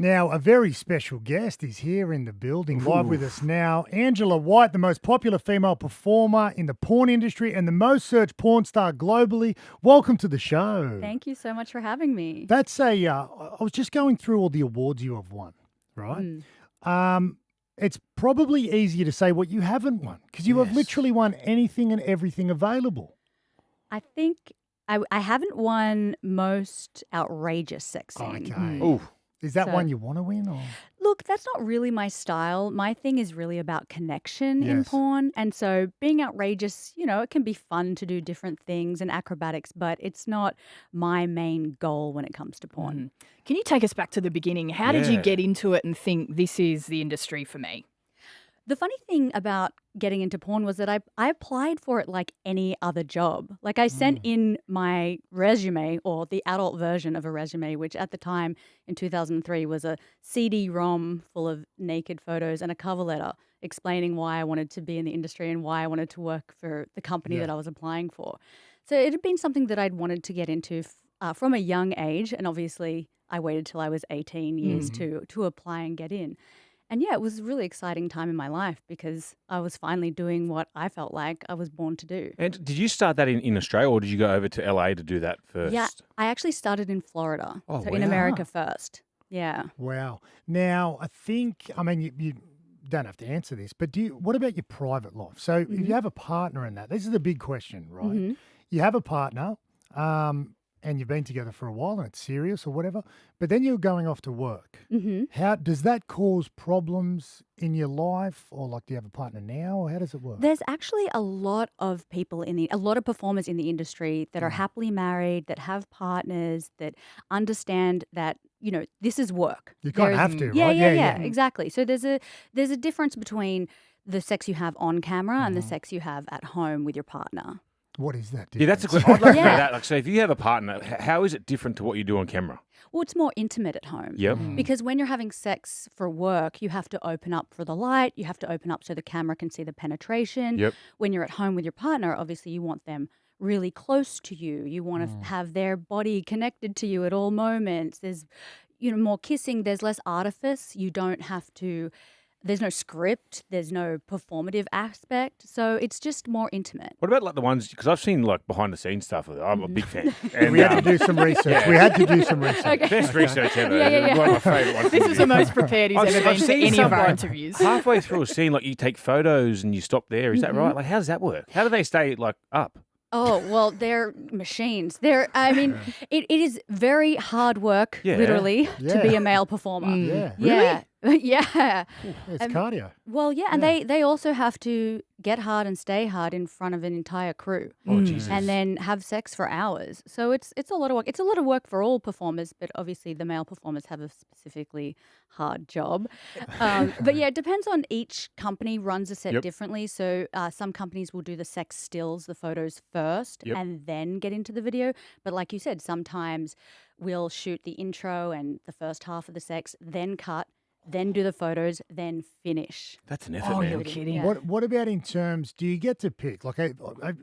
Now, a very special guest is here in the building, live with us now. Angela White, the most popular female performer in the porn industry and the most searched porn star globally. Welcome to the show. Thank you so much for having me. That's I was just going through all the awards you have won, right? It's probably easier to say what you haven't won because you have literally won anything and everything available. I think I haven't won most outrageous sex scene. Okay. Is that one you want to win? Or? Look, that's not really my style. My thing is really about connection in porn. And so being outrageous, it can be fun to do different things and acrobatics, but it's not my main goal when it comes to porn. Can you take us back to the beginning? How did you get into it and think this is the industry for me? The funny thing about getting into porn was that I applied for it like any other job. Like I sent in my resume, or the adult version of a resume, which at the time in 2003 was a CD-ROM full of naked photos and a cover letter explaining why I wanted to be in the industry and why I wanted to work for the company that I was applying for. So it had been something that I'd wanted to get into from a young age. And obviously I waited till I was 18 years to apply and get in. And yeah, it was a really exciting time in my life because I was finally doing what I felt like I was born to do. And did you start that in Australia, or did you go over to LA to do that first? Yeah, I actually started in Florida, in America first. Yeah. Wow. Now, you don't have to answer this, but what about your private life? So if you have a partner in that, this is the big question, right? You have a partner, and you've been together for a while and it's serious or whatever, but then you're going off to work. How does that cause problems in your life, or do you have a partner now, or how does it work? There's actually a lot of people a lot of performers in the industry that are happily married, that have partners, that understand that this is work. You kind of have to, right? Yeah, exactly. So there's a difference between the sex you have on camera and the sex you have at home with your partner. What is that difference? Yeah, that's a question. I'd like to know that. So if you have a partner, how is it different to what you do on camera? Well, it's more intimate at home. Yep. Because when you're having sex for work, you have to open up for the light. You have to open up so the camera can see the penetration. Yep. When you're at home with your partner, obviously you want them really close to you. You want to have their body connected to you at all moments. There's, more kissing. There's less artifice. You don't have to... There's no script. There's no performative aspect. So it's just more intimate. What about the ones, because I've seen behind the scenes stuff. I'm a big fan. And we had to do some research. We had to do some research. Okay. Best research ever. Yeah. One of my favourite ones. This is the most prepared he's ever been for any of our interviews. Halfway through a scene, you take photos and you stop there. Is that right? How does that work? How do they stay up? Oh, well, they're machines. It is very hard work, literally, to be a male performer. Yeah. Yeah. Yeah. It's cardio. Well, yeah, and they also have to get hard and stay hard in front of an entire crew. Oh, Jesus. And then have sex for hours. So it's a lot of work. It's a lot of work for all performers, but obviously the male performers have a specifically hard job. But yeah, it depends on each company runs a set differently. So some companies will do the sex stills, the photos first, and then get into the video. But like you said, sometimes we'll shoot the intro and the first half of the sex, then cut, then do the photos, then finish. That's an effort, Oh, man. you're kidding. Yeah. What about in terms, do you get to pick?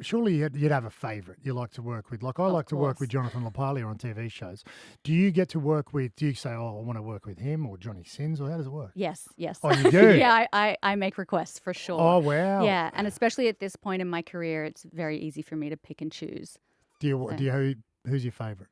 Surely you'd have a favourite you like to work with. I like to work with Jonathan LaPaglia on TV shows. Do you get to work with, do you say, I want to work with him or Johnny Sins, or how does it work? Yes. Oh, you do? Yeah, I make requests for sure. Oh, wow. Yeah, and especially at this point in my career, it's very easy for me to pick and choose. Who's your favourite?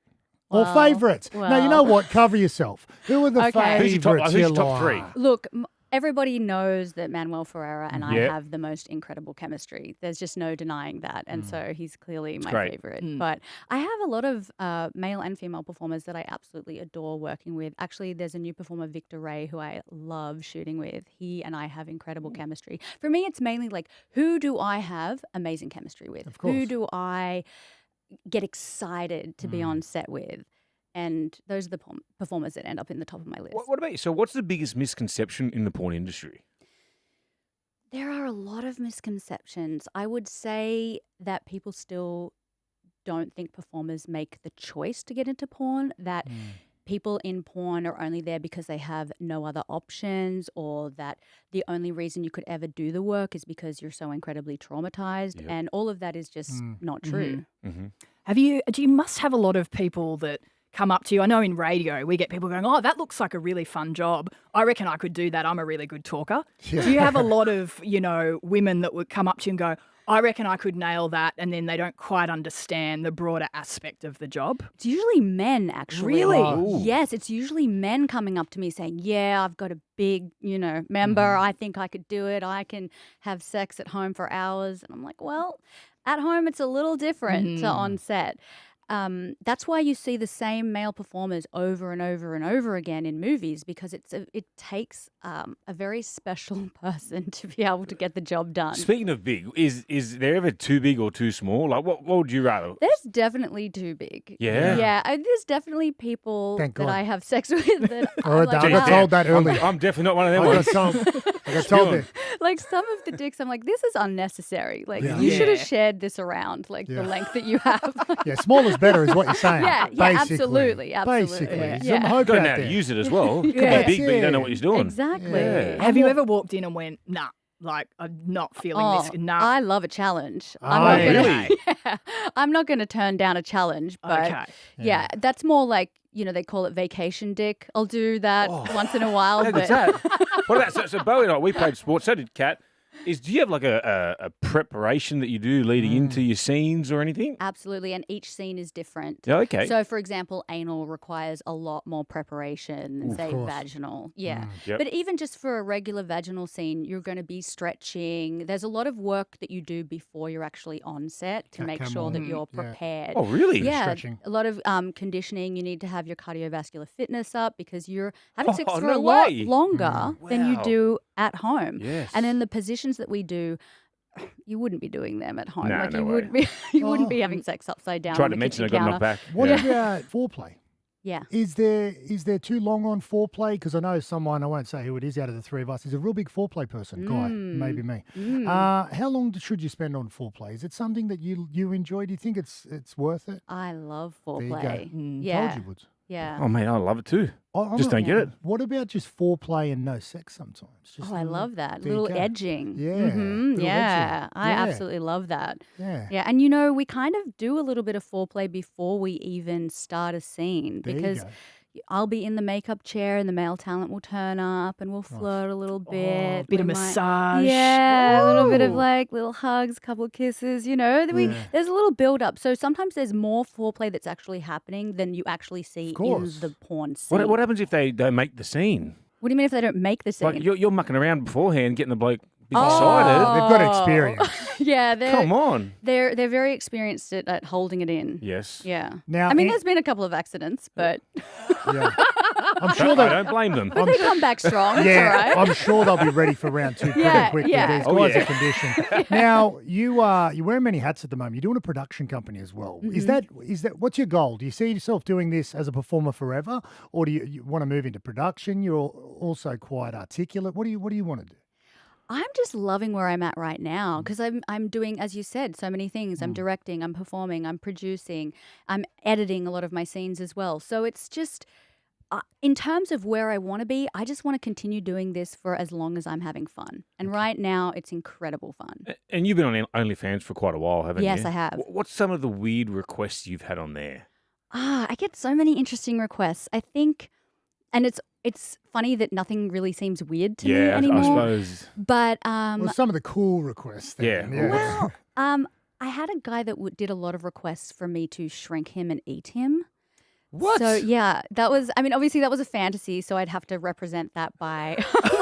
Or Well, favourites? No, you know what? Cover yourself. Who are the Okay. Who's favourites? your top three? Look, everybody knows that Manuel Ferreira and I Yep. have the most incredible chemistry. There's just no denying that. And so he's clearly my great. favorite. But I have a lot of male and female performers that I absolutely adore working with. Actually, there's a new performer, Victor Ray, who I love shooting with. He and I have incredible chemistry. For me, it's mainly who do I have amazing chemistry with? Of course. Who do I get excited to be on set with? And those are the performers that end up in the top of my list. What about you? So what's the biggest misconception in the porn industry? There are a lot of misconceptions. I would say that people still don't think performers make the choice to get into porn, that people in porn are only there because they have no other options, or that the only reason you could ever do the work is because you're so incredibly traumatized. And all of that is just not true. Mm-hmm. You must have a lot of people that come up to you? I know in radio we get people going, oh, that looks like a really fun job. I reckon I could do that. I'm a really good talker. Yeah. Do you have a lot of, women that would come up to you and go, I reckon I could nail that, and then they don't quite understand the broader aspect of the job? It's usually men, actually. Really? Ooh. Yes, it's usually men coming up to me saying, yeah, I've got a big, member. I think I could do it. I can have sex at home for hours. And I'm like, well, at home it's a little different to on set. That's why you see the same male performers over and over and over again in movies, because it takes a very special person to be able to get the job done. Speaking of big, is there ever too big or too small? Like, what would you rather? There's definitely too big. Yeah? Yeah. There's definitely people Thank that God. I have sex with that I I'm like, got wow. told that earlier. I'm definitely not one of them I got ones. told, I got told that. Like some of the dicks, I'm like, this is unnecessary. Like Yeah. you should have Yeah. shared this around, like Yeah. the length that you have. Yeah, small is better is what you're saying. Yeah, basically. absolutely. Basically. Yeah. Some hope You've got to out know how to there. use it as well. You can Yeah. be big, but you don't know what you're doing. Exactly. Yeah. Have you ever walked in and went, nah, like I'm not feeling Oh, this? Nah. I love a challenge. Oh, I'm not gonna, really? yeah, I'm not going to turn down a challenge, but Okay. yeah, that's more like, they call it vacation dick. I'll do that once in a while. How but good's that? What about so Bowie and I? We played sports. So did Kat. Do you have like a preparation that you do leading into your scenes or anything? Absolutely, and each scene is different. Yeah, okay. So, for example, anal requires a lot more preparation than, say, course. vaginal. Yeah. Yep. But even just for a regular vaginal scene, you're going to be stretching. There's a lot of work that you do before you're actually on set to make come sure that on. you're Yeah. prepared. Oh, really? Yeah, stretching. a lot of conditioning. You need to have your cardiovascular fitness up because you're having sex Oh, for no a lot way. longer than you Wow. do at home. Yes. And then the positions that we do, you wouldn't be doing them at home. No, like no you way. wouldn't be you wouldn't Oh. be having sex upside down. Tried on to the mention I kitchen got counter. knocked back. What Yeah. about foreplay? Yeah. Is there too long on foreplay? Because I know someone, I won't say who it is out of the three of us, is a real big foreplay person. Guy, maybe me. How long should you spend on foreplay? Is it something that you enjoy? Do you think it's worth it? I love There you go. foreplay. Yeah. Told you would. Yeah. Oh, mate, I love it too. I'm Just not- don't get it. What about just foreplay and no sex sometimes? Just Oh, I love that. there you Little go. edging. Yeah, Mhm, little Yeah. edging. I Yeah. absolutely love that. Yeah. Yeah. And we kind of do a little bit of foreplay before we even start a scene There you because go. I'll be in the makeup chair and the male talent will turn up and we'll flirt a little bit. Oh, bit of We might- massage. Yeah, a little bit of Ooh. like little hugs, couple of kisses, Yeah. there's a little build up. So sometimes there's more foreplay that's actually happening than you actually see in course. the porn scene. What happens if they don't make the scene? What do you mean if they don't make the scene? Like you're mucking around beforehand, getting the bloke Oh. excited. They've got experience. Yeah, Come on. they're very experienced at holding it in. Yes. Yeah. Now, I mean, it- there's been a couple of accidents, but Yeah. I'm I sure they. don't blame them. they come back strong. It's Yeah, all right. I'm sure they'll be ready for round two pretty Yeah, quickly. yeah. These Oh, guys yeah. are conditioned. Now you're wearing many hats at the moment. You're doing a production company as well. Mm-hmm. Is that what's your goal? Do you see yourself doing this as a performer forever, or do you want to move into production? You're also quite articulate. What do you want to do? I'm just loving where I'm at right now because I'm doing, as you said, so many things. I'm directing, I'm performing, I'm producing, I'm editing a lot of my scenes as well. So it's just, in terms of where I want to be, I just want to continue doing this for as long as I'm having fun. And right now, it's incredible fun. And you've been on OnlyFans for quite a while, haven't you? Yes, I have. What's some of the weird requests you've had on there? I get so many interesting requests. I think, and it's funny that nothing really seems weird to me Yeah, anymore. I suppose. But Well, some of the cool requests. Then. Yeah. well, I had a guy that did a lot of requests for me to shrink him and eat him. What? So yeah, that was. I mean, obviously that was a fantasy, so I'd have to represent that by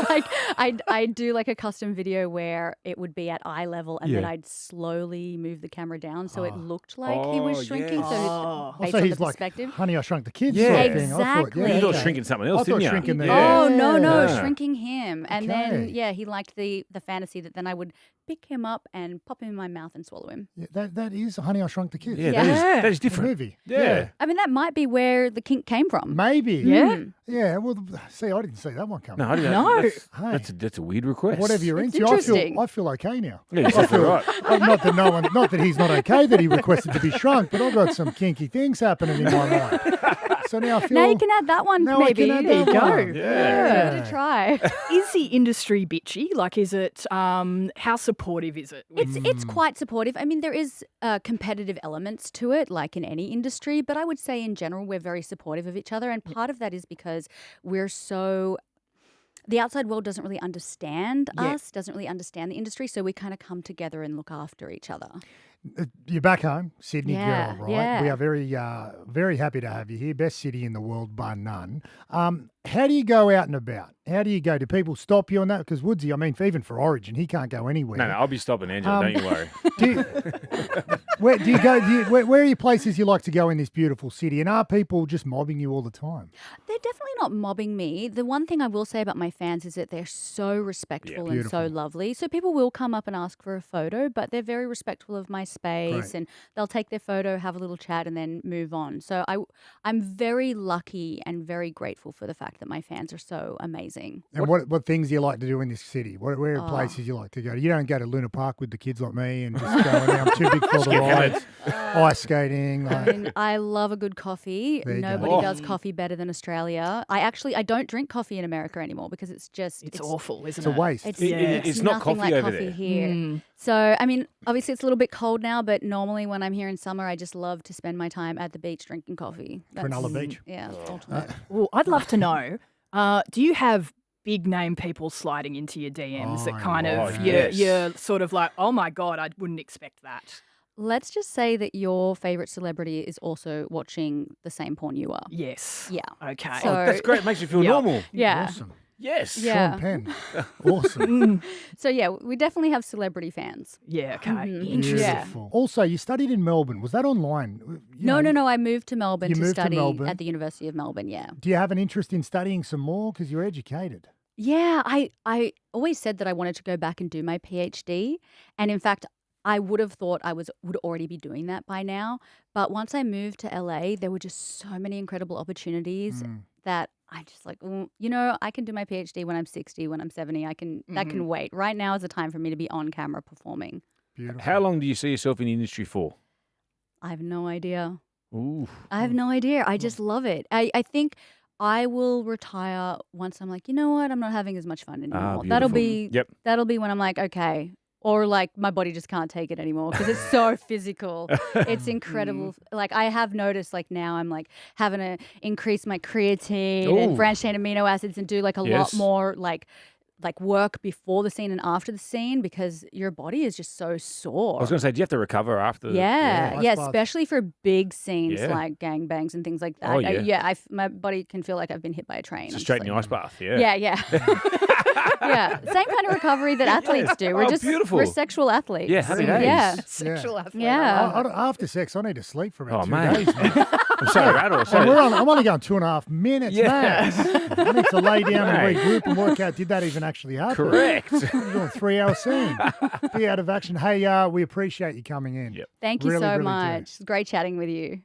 like I'd do like a custom video where it would be at eye level, and then Yeah. I'd slowly move the camera down so it looked like he was Oh, shrinking. yes. So Oh. based so on he's the like perspective. Honey, I Shrunk the Kids Yeah. sort of thing. I thought, Exactly. You thought Okay. shrinking something I else, thought didn't you? shrinking the- Oh no, Yeah. shrinking him, and then Okay. yeah, he liked the fantasy that then I would pick him up and pop him in my mouth and swallow him. Yeah, that is Honey, I Shrunk the Kids. Yeah, Yeah. that is The different. movie. Yeah. I mean, that might be where the kink came from. Maybe. Yeah. Mm. Yeah. Well, see, I didn't see that one coming. No, I didn't. No. That's a weird request. Whatever you're It's into, interesting. I feel okay now. Yeah, you're I exactly feel, right. not that he's not okay that he requested to be shrunk, but I've got some kinky things happening in my life. So now I feel. Now you can add that one, now I maybe. can add There you that go. one. Yeah. Give it a try. Is the industry bitchy? Like, is it how supportive is it? It's quite supportive. I mean, there is competitive elements to it, like in any industry, but I would say in general we're very supportive of each other, and part of that is because we're so. The outside world doesn't really understand us, doesn't really understand the industry, so we kind of come together and look after each other. You're back home, Sydney Yeah, girl, right? yeah. We are very happy to have you here. Best city in the world, bar none. How do you go out and about? How do you go? Do people stop you on that? Because Woodsy, I mean, even for Origin, he can't go anywhere. No, I'll be stopping Angela. Don't you worry. Do you, where do you go? Where are your places you like to go in this beautiful city? And are people just mobbing you all the time? They're definitely not mobbing me. The one thing I will say about my fans is that they're so respectful and so Beautiful. lovely. So people will come up and ask for a photo, but they're very respectful of my space Great. and they'll take their photo, have a little chat, and then move on. So I'm very lucky and very grateful for the fact that my fans are so amazing. And what things do you like to do in this city? Where are places you like to go? You don't go to Luna Park with the kids like me and just go, I'm too big for the rides. Ice skating. I mean, I love a good coffee. There you go. Nobody Oh. does coffee better than Australia. I don't drink coffee in America anymore because it's just It's awful, isn't It's a it? waste. It's not nothing coffee like over coffee there. here. So, I mean, obviously it's a little bit cold now, but normally when I'm here in summer, I just love to spend my time at the beach drinking coffee. Cronulla Beach. Yeah, it's ultimate. Well, I'd love to know, do you have big name people sliding into your DMs that kind of yes. you're sort of like, oh my God, I wouldn't expect that. Let's just say that your favorite celebrity is also watching the same porn you are. Yes. Yeah. Okay. So- That's great. Makes you feel Yeah. normal. Yeah. Awesome. Yes. Yeah. Sean Penn. Awesome. So, yeah, we definitely have celebrity fans. Yeah, okay. Mhm. Interesting. Yeah. Beautiful. Also, you studied in Melbourne. Was that online? No. I moved to Melbourne You to moved to study Melbourne. at the University of Melbourne, yeah. Do you have an interest in studying some more? Because you're educated. Yeah, I always said that I wanted to go back and do my PhD. And in fact, I would have thought I would already be doing that by now. But once I moved to LA, there were just so many incredible opportunities that I just like, I can do my PhD when I'm 60, when I'm 70. That can wait. Right now is the time for me to be on camera performing. Beautiful. How long do you see yourself in the industry for? I have no idea. Ooh. I have no idea. I just love it. I think I will retire once I'm like, you know what? I'm not having as much fun anymore. That'll beautiful. be that'll be when I'm like, okay. Or like my body just can't take it anymore because it's so physical. It's incredible. Like I have noticed like now I'm like having to increase my creatine and Ooh. branched chain amino acids and do like a lot Yes. more like work before the scene and after the scene because your body is just so sore. I was going to say, do you have to recover after? Yeah, Ice baths. especially for big scenes Yeah. like gangbangs and things like that. Oh, yeah. My body can feel like I've been hit by a train. So I'm straight just in the like, ice bath. Yeah. yeah. Yeah, same kind of recovery that athletes do. We're Oh, just beautiful. we're sexual athletes. Yeah, happy days. Yeah, Sexual athlete. Yeah. After sex, I need to sleep for about Oh, 2 mate. days. Man. I'm sorry, Rattle. And Sorry. I'm only going 2.5 minutes Yeah. max. I need to lay down and Mate. regroup and work out, did that even actually happen? Correct. We're doing a 3-hour scene. Be out of action. Hey, we appreciate you coming in. Yep. Thank you Really, so really do. much. It's great chatting with you.